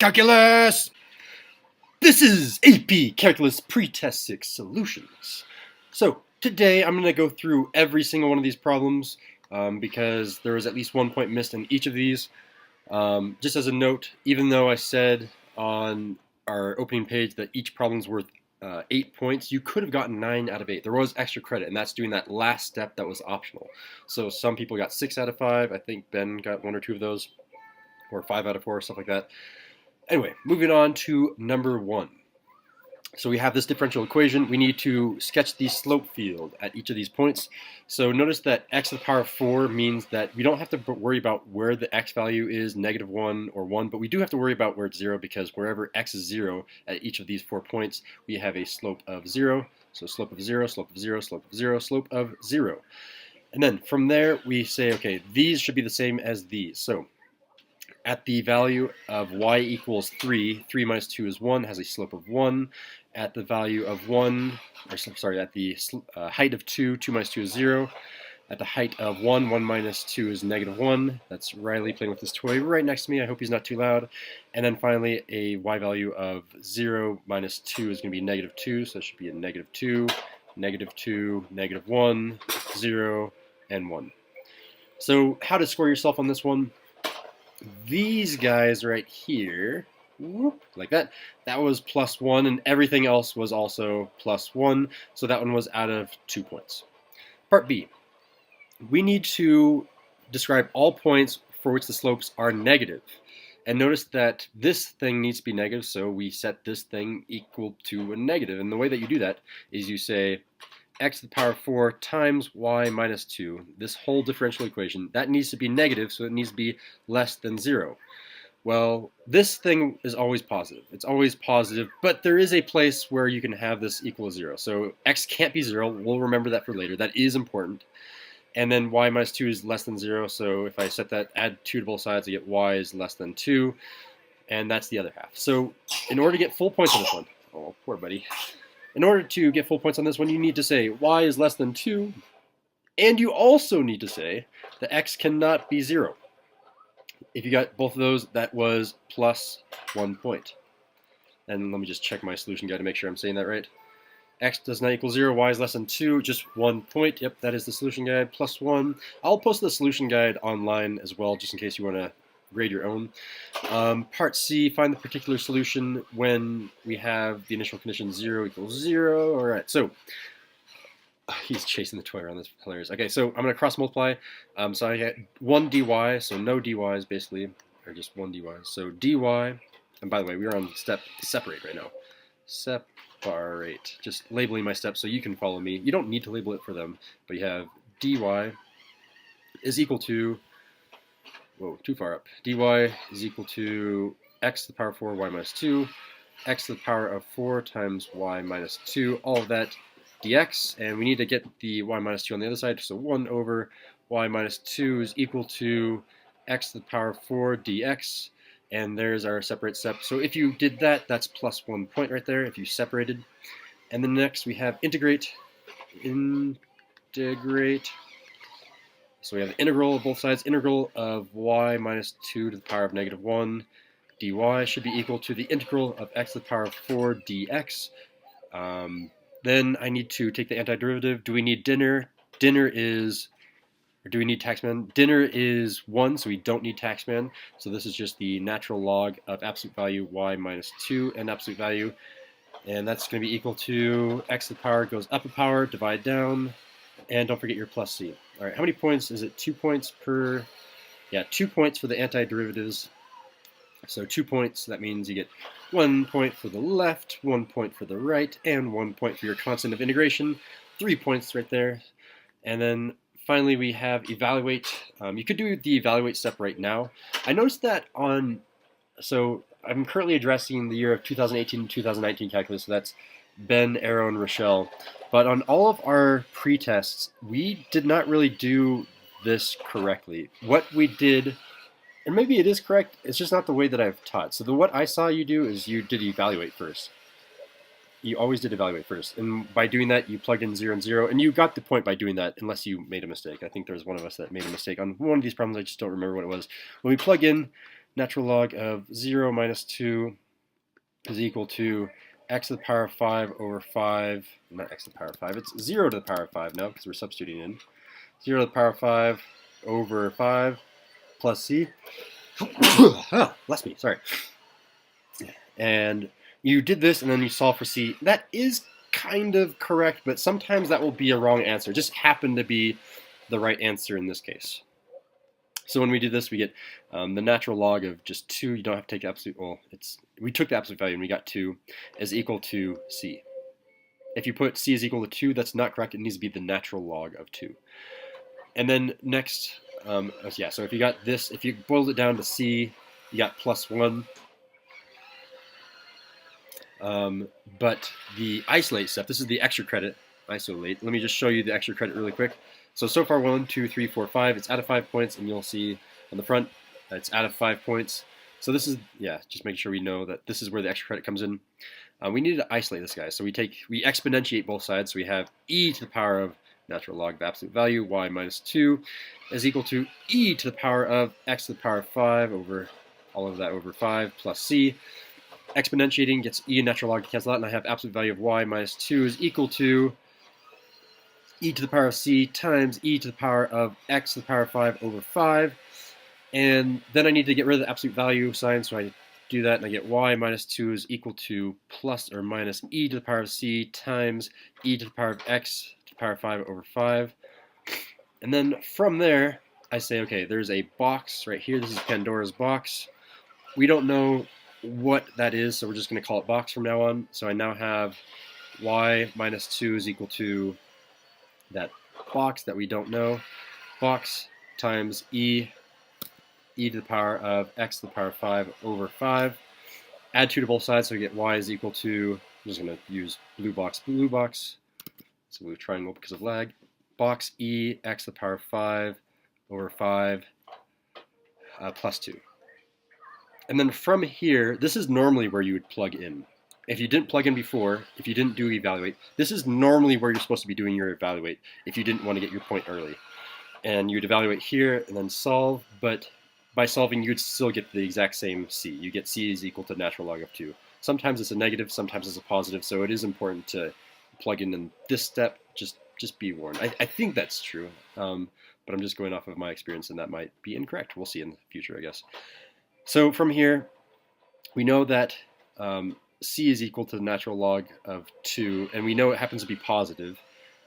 Calculus! This is AP Calculus Pretest 6 Solutions. So today I'm going to go through every single one of these problems because there was at least 1 point missed in each of these. Just as a note, even though I said on our opening page that each problem's worth 8 points, you could have gotten 9 out of 8. There was extra credit, and that's doing that last step that was optional. So some people got 6 out of 5. I think Ben got 1 or 2 of those, or 5 out of 4, stuff like that. Anyway, moving on to number 1. So we have this differential equation. We need to sketch the slope field at each of these points. So notice that x to the power of 4 means that we don't have to worry about where the x value is, -1 or 1, but we do have to worry about where it's 0, because wherever x is 0 at each of these 4 points, we have a slope of 0. So slope of 0, slope of 0, slope of 0, slope of 0. And then from there, we say, okay, these should be the same as these. So at the value of y equals 3, 3 minus 2 is 1, has a slope of 1. At the value of 1, or sorry, at the height of 2, 2 minus 2 is 0. At the height of 1, 1 minus 2 is -1. That's Riley playing with his toy right next to me. I hope he's not too loud. And then finally, a y value of 0 minus 2 is going to be -2, so it should be a -2, -2, -1, 0, and 1. So how to score yourself on this one? These guys right here, like that was +1, and everything else was also +1, so that one was out of 2 points. Part B, we need to describe all points for which the slopes are negative. And notice that this thing needs to be negative, so we set this thing equal to a negative. And the way that you do that is you say x to the power of 4 times y minus 2, this whole differential equation, that needs to be negative, so it needs to be less than 0. Well, this thing is always positive. It's always positive, but there is a place where you can have this equal 0. So x can't be 0. We'll remember that for later. That is important. And then y minus 2 is less than 0, so if I set that, add 2 to both sides, I get y is less than 2, and that's the other half. So in order to get full points on this one, oh, poor buddy. In order to get full points on this one, you need to say y is less than 2, and you also need to say that x cannot be 0. If you got both of those, that was +1 point. And let me just check my solution guide to make sure I'm saying that right. X does not equal 0, y is less than 2, just 1 point. Yep, that is the solution guide, +1. I'll post the solution guide online as well, just in case you want to grade your own. Part C, find the particular solution when we have the initial condition 0 equals 0. All right, so he's chasing the toy around. That's hilarious. Okay, so I'm going to cross multiply. So I get 1 dy, so no dy's basically, or just 1 dy. So dy, and by the way, we're on step separate right now. Separate. Just labeling my steps so you can follow me. You don't need to label it for them, but you have dy is equal to, whoa, too far up. dy is equal to x to the power of 4, y minus 2, x to the power of 4 times y minus 2, all of that dx, and we need to get the y minus 2 on the other side, so 1 over y minus 2 is equal to x to the power of 4 dx, and there's our separate step. So if you did that, that's +1 point right there if you separated. And then next we have integrate. So we have the integral of both sides. Integral of y minus 2 to the power of -1 dy should be equal to the integral of x to the power of 4 dx. Then I need to take the antiderivative. Do we need dinner? Dinner is, or do we need taxman? Dinner is 1, so we don't need taxman. So this is just the natural log of absolute value y minus 2 and absolute value. And that's going to be equal to x to the power goes up a power, divide down, and don't forget your plus c. All right, how many points? Is it 2 points per? Yeah, 2 points for the antiderivatives. So 2 points, that means you get 1 point for the left, 1 point for the right, and 1 point for your constant of integration. 3 points right there. And then finally we have evaluate. You could do the evaluate step right now. I noticed that so I'm currently addressing the year of 2018 and 2019 calculus, so that's Ben, Arrow, and Rochelle. But on all of our pretests, we did not really do this correctly. What we did, and maybe it is correct, it's just not the way that I've taught. So what I saw you do is you did evaluate first. You always did evaluate first. And by doing that, you plugged in 0 and 0. And you got the point by doing that, unless you made a mistake. I think there was one of us that made a mistake on one of these problems. I just don't remember what it was. When we plug in natural log of 0 minus 2 is equal to x to the power of 5 over 5, not x to the power of 5, it's 0 to the power of 5 now because we're substituting in. 0 to the power of 5 over 5 plus c. Oh, bless me, sorry. And you did this and then you solve for c. That is kind of correct, but sometimes that will be a wrong answer. It just happened to be the right answer in this case. So when we do this, we get the natural log of just 2. You don't have to take the absolute, well, we took the absolute value and we got 2 is equal to c. If you put c is equal to 2, that's not correct. It needs to be the natural log of 2. And then next, yeah, so if you got this, if you boiled it down to c, you got plus 1. But the isolate step, this is the extra credit, isolate. Let me just show you the extra credit really quick. So far 1, 2, 3, 4, 5, it's out of 5 points, and you'll see on the front, it's out of 5 points. So this is, yeah, just making sure we know that this is where the extra credit comes in. We need to isolate this guy, so we exponentiate both sides, so we have e to the power of natural log of absolute value, y minus 2, is equal to e to the power of x to the power of 5 over all of that over 5 plus c. Exponentiating gets e and natural log to cancel out, and I have absolute value of y minus 2 is equal to e to the power of c times e to the power of x to the power of 5 over 5. And then I need to get rid of the absolute value sign, so I do that, and I get y minus 2 is equal to plus or minus e to the power of c times e to the power of x to the power of 5 over 5. And then from there, I say, okay, there's a box right here. This is Pandora's box. We don't know what that is, so we're just going to call it box from now on. So I now have y minus 2 is equal to that box that we don't know, box times e to the power of x to the power of 5 over 5. Add 2 to both sides, so we get y is equal to, I'm just going to use blue box, so blue triangle because of lag, box e x to the power of 5 over 5 plus 2. And then from here, this is normally where you would plug in. If you didn't plug in before, if you didn't do evaluate, this is normally where you're supposed to be doing your evaluate if you didn't want to get your point early. And you'd evaluate here and then solve, but by solving you'd still get the exact same c. You get c is equal to natural log of 2. Sometimes it's a negative, sometimes it's a positive, so it is important to plug in this step. Just be warned. I think that's true, but I'm just going off of my experience, and that might be incorrect. We'll see in the future, I guess. So from here, we know that c is equal to the natural log of 2, and we know it happens to be positive.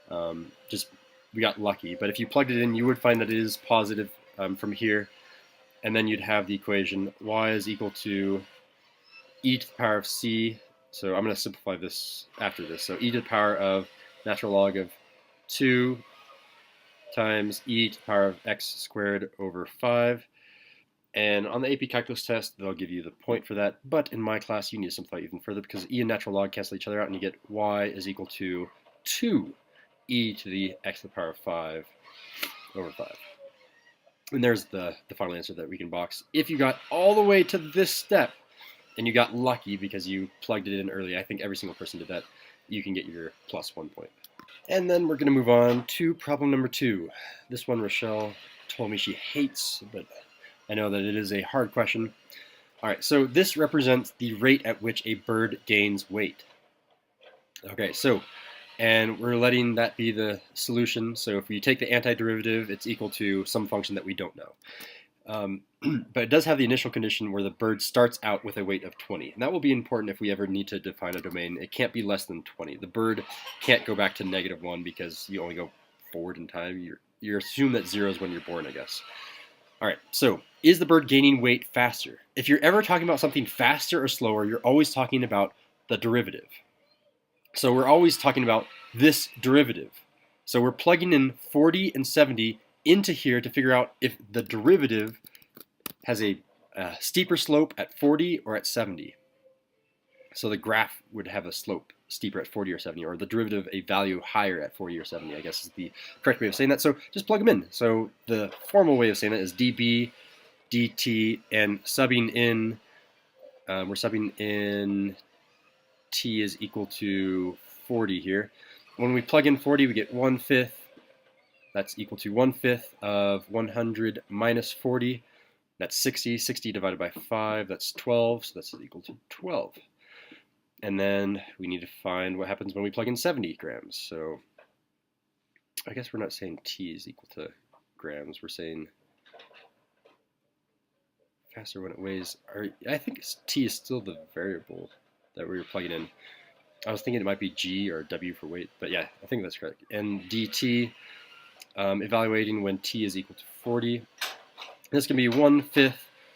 We got lucky, but if you plugged it in, you would find that it is positive from here, and then you'd have the equation y is equal to e to the power of c. So I'm going to simplify this after this. So e to the power of natural log of 2 times e to the power of x squared over 5. And on the AP Calculus test, they'll give you the point for that. But in my class, you need to simplify even further because e and natural log cancel each other out, and you get y is equal to 2 e to the x to the power of 5 over 5. And there's the final answer that we can box. If you got all the way to this step, and you got lucky because you plugged it in early, I think every single person did that, you can get your plus 1 point. And then we're going to move on to problem number 2. This one Rochelle told me she hates, but I know that it is a hard question. All right, so this represents the rate at which a bird gains weight. Okay, so, and we're letting that be the solution. So if we take the antiderivative, it's equal to some function that we don't know. But it does have the initial condition where the bird starts out with a weight of 20. And that will be important if we ever need to define a domain. It can't be less than 20. The bird can't go back to -1 because you only go forward in time. You assume that 0 is when you're born, I guess. All right, so is the bird gaining weight faster? If you're ever talking about something faster or slower, you're always talking about the derivative. So we're always talking about this derivative. So we're plugging in 40 and 70 into here to figure out if the derivative has a steeper slope at 40 or at 70. So the graph would have a slope steeper at 40 or 70, or the derivative a value higher at 40 or 70, I guess is the correct way of saying that. So just plug them in. So the formal way of saying that is dB, dt, and subbing in, we're subbing in t is equal to 40 here. When we plug in 40, we get 1/5. That's equal to 1/5 of 100 minus 40. That's 60. 60 divided by 5, that's 12, so that's equal to 12. And then we need to find what happens when we plug in 70 grams. So I guess we're not saying T is equal to grams. We're saying faster when it weighs. I think T is still the variable that we were plugging in. I was thinking it might be G or W for weight, but yeah, I think that's correct. And dt, evaluating when T is equal to 40. This can be 1/5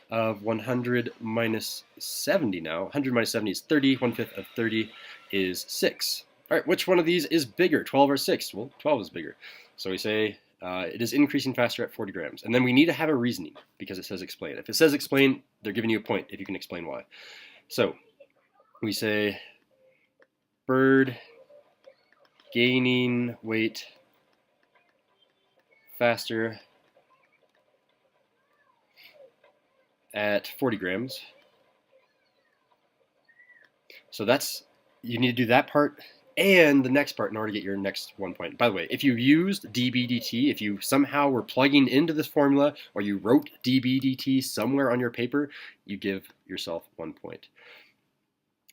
of 100 minus 70 now. 100 minus 70 is 30. 1/5 of 30 is 6. All right, which one of these is bigger, 12 or 6? Well, 12 is bigger. So we say it is increasing faster at 40 grams. And then we need to have a reasoning because it says explain. If it says explain, they're giving you a point if you can explain why. So we say bird gaining weight faster at 40 grams. So that's, you need to do that part and the next part in order to get your next 1 point. By the way, if you used dB/dt, if you somehow were plugging into this formula or you wrote dB/dt somewhere on your paper, you give yourself 1 point.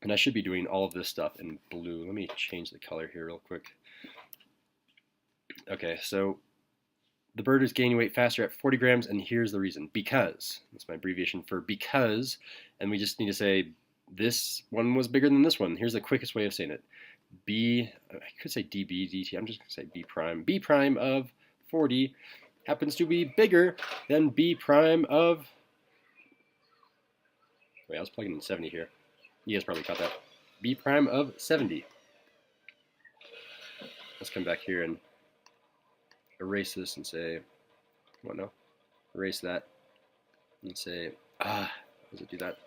And I should be doing all of this stuff in blue. Let me change the color here real quick. Okay, so the bird is gaining weight faster at 40 grams, and here's the reason. Because, that's my abbreviation for because, and we just need to say this one was bigger than this one. Here's the quickest way of saying it. I could say dB/dt, I'm just going to say B prime. B prime of 40 happens to be bigger than B prime of, wait, I was plugging in 70 here. You guys probably caught that. B prime of 70. Let's come back here and erase this and say, what no? Erase that and say, does it do that?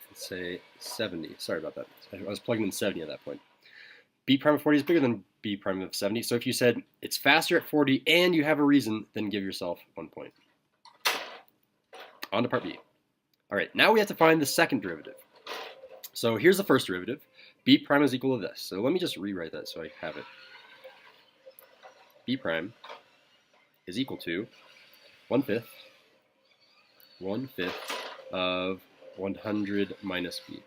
Let's say 70. Sorry about that. I was plugging in 70 at that point. B prime of 40 is bigger than B prime of 70. So if you said it's faster at 40 and you have a reason, then give yourself 1 point. On to part B. All right, now we have to find the second derivative. So here's the first derivative. B prime is equal to this. So let me just rewrite that so I have it. B prime is equal to 1/5 of 100 minus B.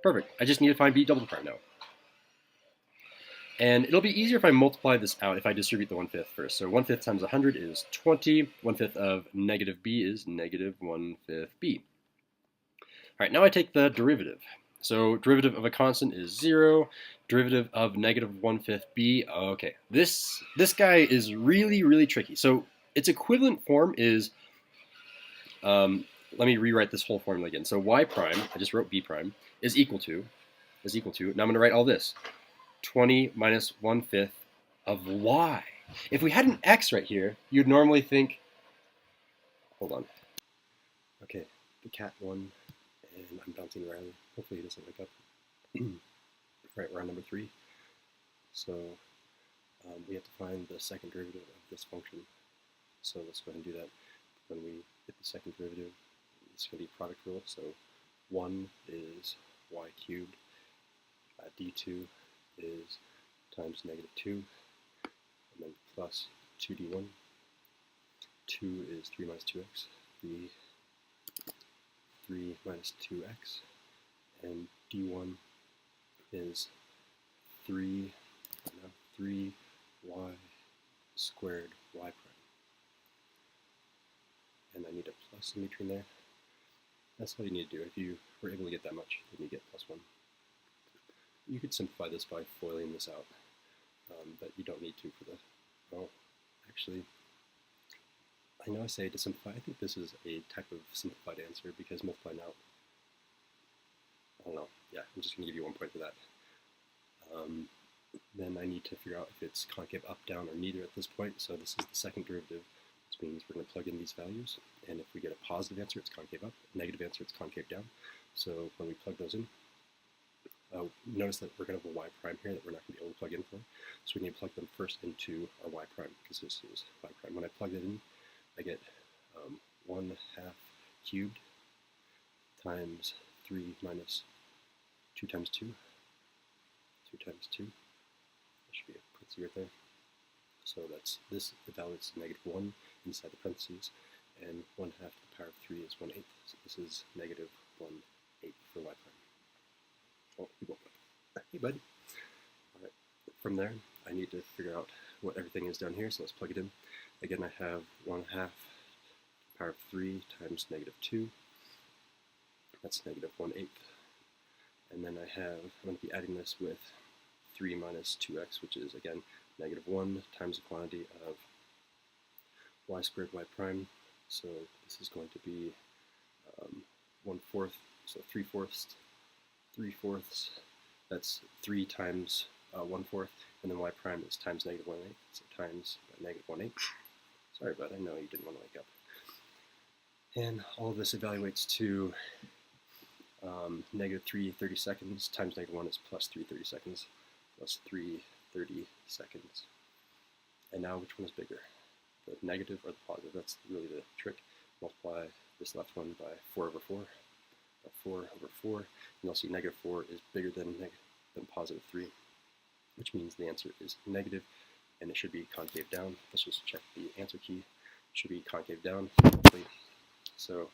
Perfect. I just need to find B double prime now. And it'll be easier if I multiply this out if I distribute the 1/5 first. So 1/5 times 100 is 20. 1/5 of negative B is negative 1/5 B. All right, now I take the derivative. So derivative of a constant is 0. Derivative of negative 1/5 B. Okay, this guy is really, really tricky. So its equivalent form is, let me rewrite this whole formula again. So y prime, I just wrote B prime, is equal to, now I'm going to write all this. 20 minus 1/5 of y. If we had an x right here, you'd normally think, hold on. Okay, the cat won, and I'm bouncing around. Hopefully he doesn't wake up. Right, we're on number 3. So we have to find the second derivative of this function. So let's go ahead and do that. When we get the second derivative, it's going to be product rule. So 1 is y cubed. D2 is times negative 2, and then plus 2d1. 2 is 3 minus 2x. 3 minus 2x. And d1 is 3y squared y prime. And I need a plus in between there. That's all you need to do. If you were able to get that much, then you get plus 1. You could simplify this by foiling this out, but you don't need to for this. Well, actually, I know I say to simplify. I think this is a type of simplified answer because multiplying out, I don't know. Yeah, I'm just going to give you 1 point for that. Then I need to figure out if it's concave up, down, or neither at this point. So this is the second derivative. This means we're going to plug in these values, and if we get a positive answer, it's concave up. A negative answer, it's concave down. So when we plug those in, notice that we're going to have a y prime here that we're not going to be able to plug in for. So we need to plug them first into our y prime, because this is y prime. When I plug it in, I get 1/2 cubed times 3 minus 2 times 2. 2 times 2. There should be a parenthesis right there. So that's this evaluates negative 1. inside the parentheses, and 1/2 to the power of 3 is 1/8. So this is negative 1/8 for y prime. Oh, you woke up. Hey, buddy. All right. From there, I need to figure out what everything is down here, so let's plug it in. Again, I have 1/2 to the power of 3 times negative 2. That's negative 1/8. And then I'm going to be adding this with 3 minus 2x, which is, again, negative 1 times the quantity of y squared y prime. So this is going to be 1/4, so 3/4, that's 3 times 1/4, and then y prime is times negative 1/8, so times negative 1/8. Sorry, bud, I know you didn't want to wake up. And all of this evaluates to negative 3/32 times negative 1 is plus 3/32, plus 3/32. And now which one is bigger, the negative or the positive? That's really the trick. Multiply this left one by 4/4, by 4/4, and you'll see negative 4 is bigger than positive 3, which means the answer is negative, and it should be concave down. Let's just check the answer key. It should be concave down. So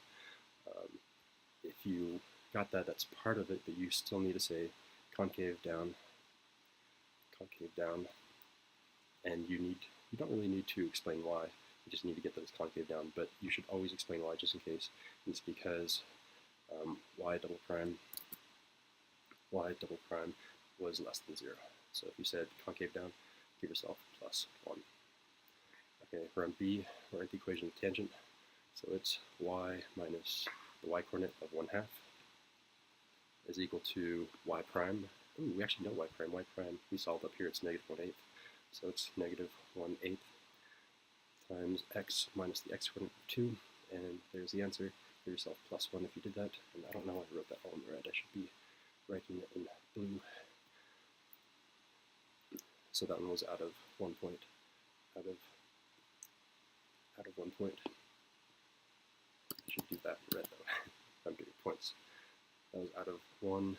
if you got that, that's part of it, but you still need to say concave down, and you don't really need to explain why. You just need to get that it's concave down, but you should always explain why just in case. And it's because y double prime was less than 0. So if you said concave down, give yourself plus 1. Okay, we're on B, we're at the equation of tangent. So it's y minus the y coordinate of 1/2 is equal to y prime. Ooh, we actually know y prime. Y prime, we solved up here, it's negative 1/8. So it's negative 1/8 times x minus the x coordinate of 2. And there's the answer. Give yourself plus 1 if you did that. And I don't know why I wrote that all in red. I should be writing it in blue. So that one was out of 1 point. Out of 1 point. I should do that in red though. I'm doing points. That was out of 1.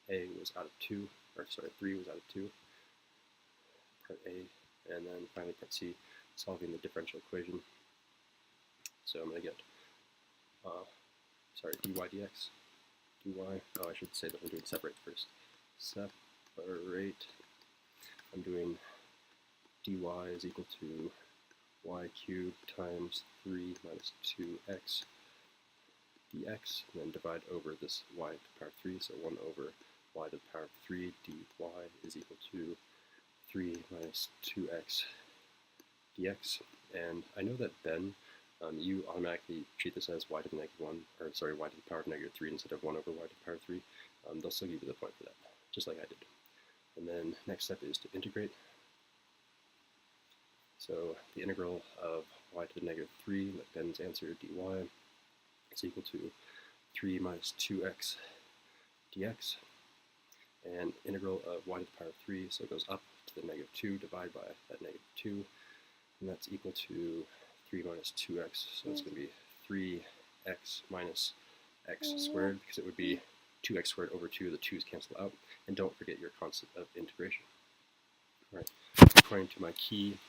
A was out of 2. Or sorry, 3 was out of 2. Part A. And then finally part C, solving the differential equation. So I'm going to get, dy dx. dy. Oh, I should say that I'm doing separate first. Separate. I'm doing dy is equal to y cubed times 3 minus 2x dx, and then divide over this y to the power of 3, so 1 over y to the power of 3 dy is equal to 3 minus 2x dx. And I know that then you automatically treat this as y to the negative 1, or sorry, y to the power of negative 3 instead of 1 over y to the power of 3. They'll still give you the point for that, just like I did. And then next step is to integrate. So the integral of y to the negative 3, like Ben's answer, dy, is equal to 3 minus 2x dx. And integral of y to the power of 3, so it goes up to the negative 2, divide by that negative 2, and that's equal to 3 minus 2x, so it's going to be 3x minus x squared, because it would be 2x squared over 2, the 2's cancel out, and don't forget your concept of integration. All right, according to my key,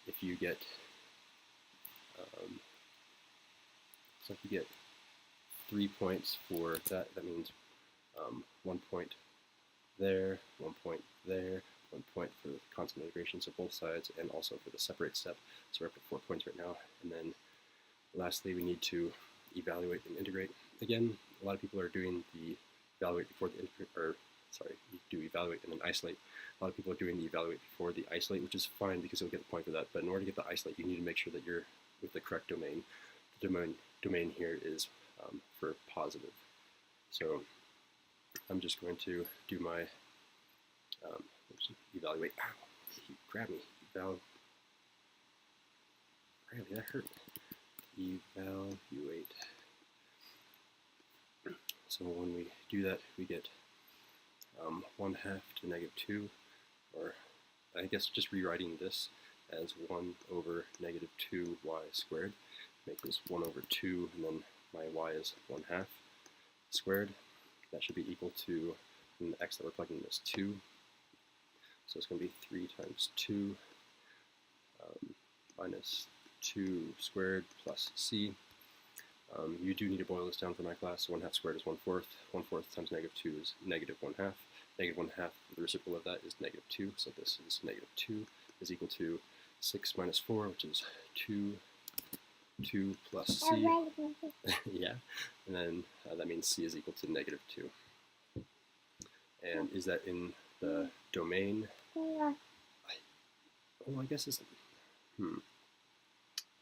if you get, so if you get 3 points for that, that means 1 point there, 1 point there, 1 point for the constant integration, so both sides, and also for the separate step. So we're up to 4 points right now. And then lastly, we need to evaluate and integrate. Again, a lot of people are doing the evaluate before the integrate, or sorry, you do evaluate and then isolate. A lot of people are doing the evaluate before the isolate, which is fine because you'll get the point for that. But in order to get the isolate, you need to make sure that you're with the correct domain. The domain here is for positive. So I'm just going to do my evaluate. Ow, he grabbed me. Really, that hurt. Evaluate. So when we do that, we get 1/2 to negative 2, or I guess just rewriting this as 1 over negative 2y squared. Make this 1 over 2, and then my y is 1/2 squared. That should be equal to, the x that we're plugging in is 2. So it's going to be 3 times 2 minus 2 squared plus c. You do need to boil this down for my class. So 1/2 squared is 1/4. 1/4 times negative 2 is negative 1/2. Negative 1/2, the reciprocal of that is negative 2. So this is negative 2 is equal to 6 minus 4, which is 2 plus c. Yeah, and then that means c is equal to negative 2. And is that in the domain? I guess it's, I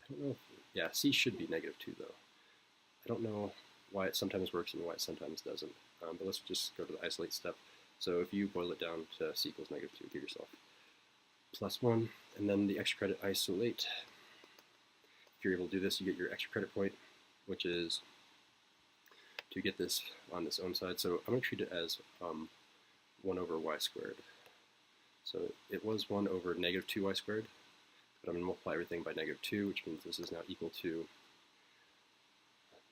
don't know. Yeah, c should be negative 2 though. I don't know why it sometimes works and why it sometimes doesn't. But let's just go to the isolate step. So if you boil it down to c equals negative 2, give yourself plus 1, and then the extra credit isolate. If you're able to do this, you get your extra credit point, which is to get this on its own side. So I'm going to treat it as 1 over y squared. So it was 1 over negative 2y squared, but I'm going to multiply everything by negative 2, which means this is now equal to,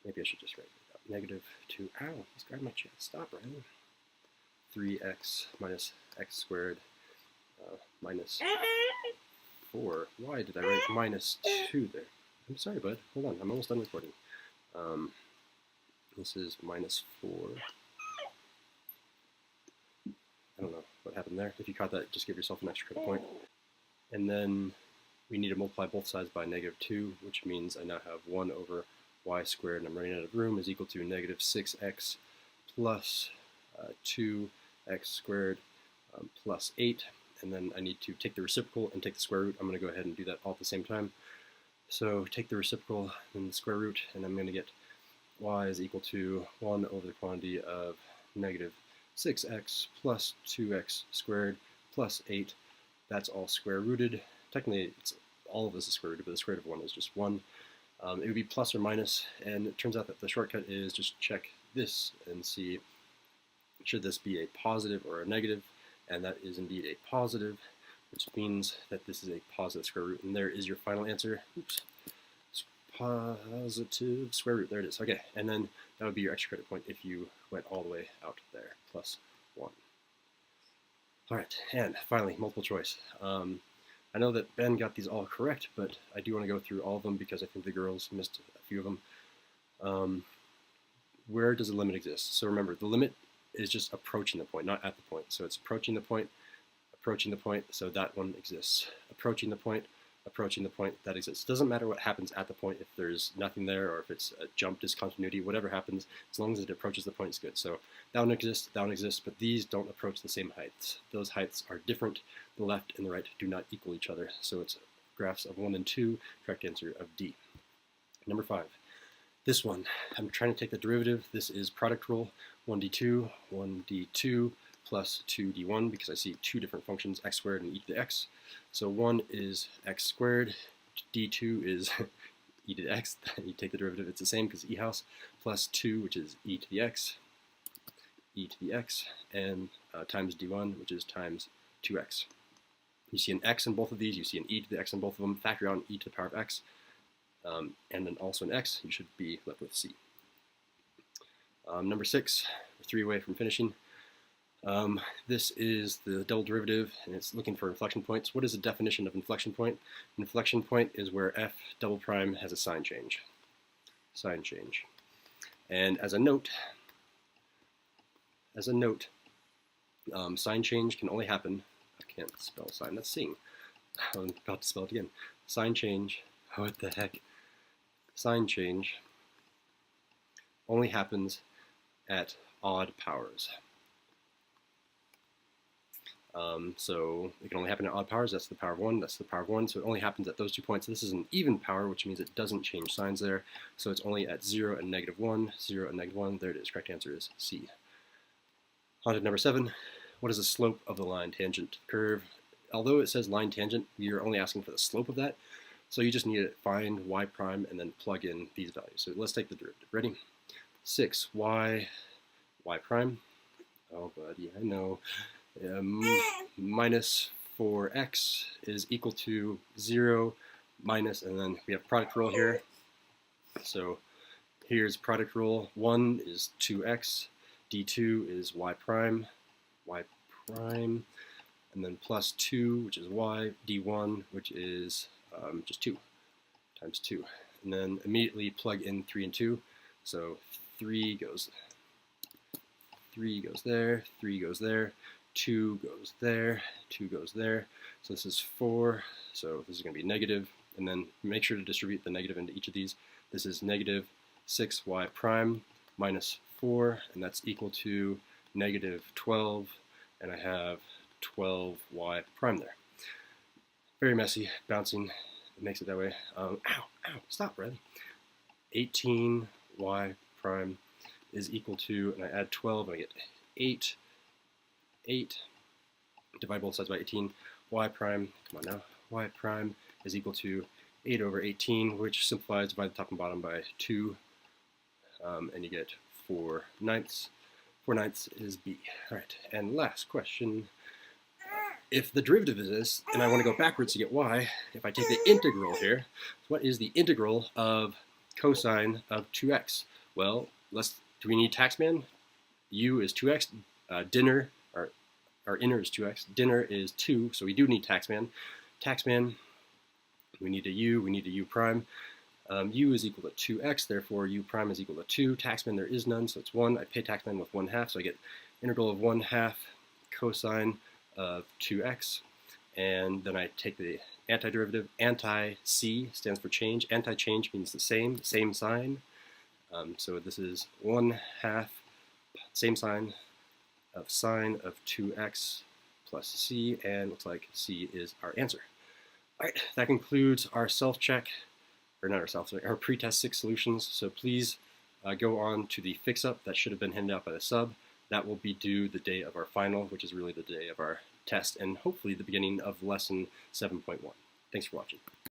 maybe I should just write it out, negative 2, ow, he's grabbing my chest, stop, Riley. 3x minus x squared minus 4. Why did I write minus 2 there? I'm sorry, bud. Hold on. I'm almost done recording. This is minus 4. I don't know what happened there. If you caught that, just give yourself an extra credit point. And then we need to multiply both sides by negative 2, which means I now have 1 over y squared, and I'm running out of room, is equal to negative 6x plus 2x squared plus 8. And then I need to take the reciprocal and take the square root. I'm going to go ahead and do that all at the same time. So take the reciprocal and the square root, and I'm going to get y is equal to 1 over the quantity of negative 6x plus 2x squared plus 8. That's all square rooted. Technically, all of this is square rooted, but the square root of 1 is just 1. It would be plus or minus, and it turns out that the shortcut is just check this and see should this be a positive or a negative, and that is indeed a positive, which means that this is a positive square root, and there is your final answer. Oops. Positive square root, there it is. Okay, and then that would be your extra credit point if you went all the way out there, plus 1. All right, and finally, multiple choice. I know that Ben got these all correct, but I do want to go through all of them because I think the girls missed a few of them. Where does the limit exist? So remember, the limit is just approaching the point, not at the point. So it's approaching the point, so that one exists. Approaching the point, that exists. It doesn't matter what happens at the point, if there's nothing there or if it's a jump discontinuity, whatever happens, as long as it approaches the point, it's good. So that one exists, but these don't approach the same heights. Those heights are different. The left and the right do not equal each other. So it's graphs of 1 and 2, correct answer of D. Number 5. This one, I'm trying to take the derivative. This is product rule, 1d2 plus 2d1, because I see two different functions, x squared and e to the x. So 1 is x squared, d2 is e to the x. You take the derivative, it's the same because e house, plus 2, which is e to the x, and times d1, which is times 2x. You see an x in both of these, you see an e to the x in both of them, factor out an e to the power of x, and then also an x, you should be left with c. Number 6, we're 3 away from finishing. This is the double derivative, and it's looking for inflection points. What is the definition of inflection point? An inflection point is where f double prime has a sign change. And as a note, sign change can only happen, I can't spell sign, that's sing. I'm about to spell it again. Sign change, what the heck? Sign change only happens at odd powers. So it can only happen at odd powers. That's the power of 1, that's the power of 1, so it only happens at those 2 points. This is an even power, which means it doesn't change signs there, so it's only at 0 and -1, 0 and -1, there it is, correct answer is C. On to number 7, what is the slope of the line tangent to the curve? Although it says line tangent, you're only asking for the slope of that, so you just need to find y prime and then plug in these values. So let's take the derivative, ready? 6y prime, oh buddy, I know, minus 4x is equal to 0 minus, and then we have product rule here. So here's product rule. 1 is 2x, d2 is y prime, and then plus 2, which is y, d1, which is just 2 times 2. And then immediately plug in 3 and 2. So 3 goes there, 3 goes there, 2 goes there, 2 goes there. So this is 4, so this is going to be negative. And then make sure to distribute the negative into each of these. This is negative 6y prime minus 4, and that's equal to negative 12, and I have 12y prime there. Very messy, bouncing, it makes it that way. Ow, stop, Riley. 18y prime is equal to, and I add 12, and I get 8, divide both sides by 18, y prime, come on now, y prime is equal to 8 over 18, which simplifies, divide the top and bottom by 2, and you get 4/9. 4/9 is B. All right, and last question. If the derivative is this, and I want to go backwards to get y, if I take the integral here, what is the integral of cosine of 2x? Well, do we need taxman? U is 2x. Dinner, our inner is 2x. Dinner is 2, so we do need taxman. Taxman, we need a u prime. U is equal to 2x, therefore u prime is equal to 2. Taxman, there is none, so it's 1. I pay taxman with 1/2, so I get integral of 1/2 cosine of 2x. And then I take the antiderivative. Anti-C stands for change. Anti-change means the same sign. So this is 1/2 same sign of 2x plus C, and looks like C is our answer. All right, that concludes our self-check, or not our self-check, our pretest 6 solutions. So please go on to the fix-up that should have been handed out by the sub. That will be due the day of our final, which is really the day of our test, and hopefully the beginning of lesson 7.1. Thanks for watching.